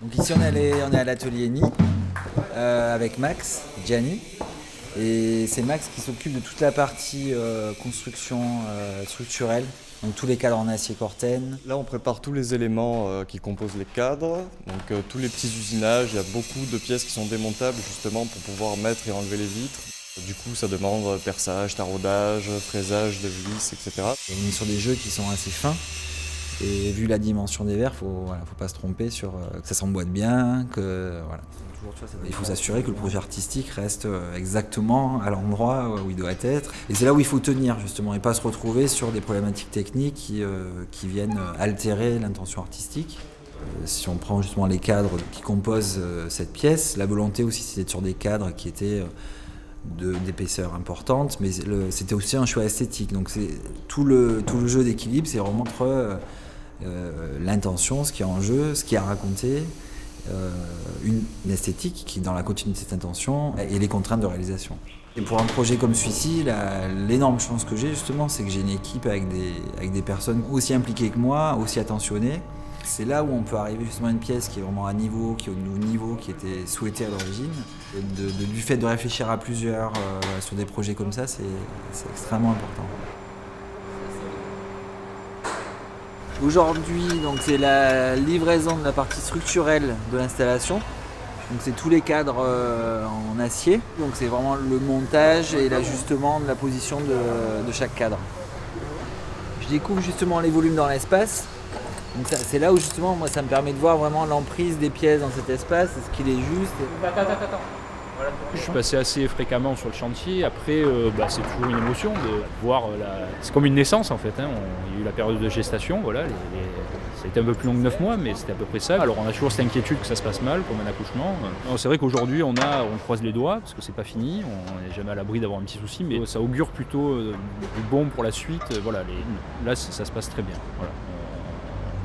Donc ici on est à l'atelier Nid avec Max, Gianni. Et c'est Max qui s'occupe de toute la partie construction structurelle, donc tous les cadres en acier Corten. Là, on prépare tous les éléments qui composent les cadres, donc tous les petits usinages. Il y a beaucoup de pièces qui sont démontables justement pour pouvoir mettre et enlever les vitres. Du coup, ça demande perçage, taraudage, fraisage de vis, etc. Et on est sur des jeux qui sont assez fins. Et vu la dimension des verres, faut pas se tromper sur que ça s'emboîte bien, que voilà. Il faut s'assurer que le projet artistique reste exactement à l'endroit où il doit être. Et c'est là où il faut tenir justement et pas se retrouver sur des problématiques techniques qui viennent altérer l'intention artistique. Si on prend justement les cadres qui composent cette pièce, la volonté aussi c'était sur des cadres qui étaient d'épaisseur importante, mais c'était aussi un choix esthétique. Donc c'est tout le jeu d'équilibre, c'est vraiment entre l'intention, ce qui est en jeu, ce qui est à raconter, une esthétique qui est dans la continuité de cette intention et les contraintes de réalisation. Et pour un projet comme celui-ci, l'énorme chance que j'ai justement, c'est que j'ai une équipe avec des personnes aussi impliquées que moi, aussi attentionnées. C'est là où on peut arriver justement à une pièce qui est vraiment à niveau, qui est au niveau qui était souhaité à l'origine. Du fait de réfléchir à plusieurs sur des projets comme ça, c'est extrêmement important. Aujourd'hui, donc c'est la livraison de la partie structurelle de l'installation. Donc c'est tous les cadres en acier. Donc c'est vraiment le montage et l'ajustement de la position de chaque cadre. Je découvre justement les volumes dans l'espace. Donc c'est là où justement moi ça me permet de voir vraiment l'emprise des pièces dans cet espace, est-ce qu'il est juste. Attends. Je suis passé assez fréquemment sur le chantier. Après, c'est toujours une émotion de voir c'est comme une naissance en fait. Il y a eu la période de gestation, voilà. Ça a été un peu plus long que 9 mois, mais c'était à peu près ça. Alors on a toujours cette inquiétude que ça se passe mal, comme un accouchement. Alors, c'est vrai qu'aujourd'hui on croise les doigts parce que c'est pas fini. On n'est jamais à l'abri d'avoir un petit souci, mais ça augure plutôt du bon pour la suite. Voilà, là ça se passe très bien. Voilà.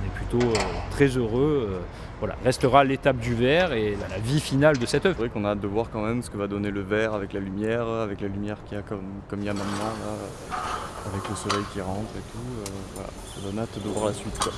On est plutôt très heureux. Voilà, restera l'étape du verre et la vie finale de cette œuvre. C'est vrai qu'on a hâte de voir quand même ce que va donner le verre avec la lumière qu'il y a comme il y a maintenant, là, avec le soleil qui rentre et tout. Voilà, ça donne hâte de voir la suite, quoi.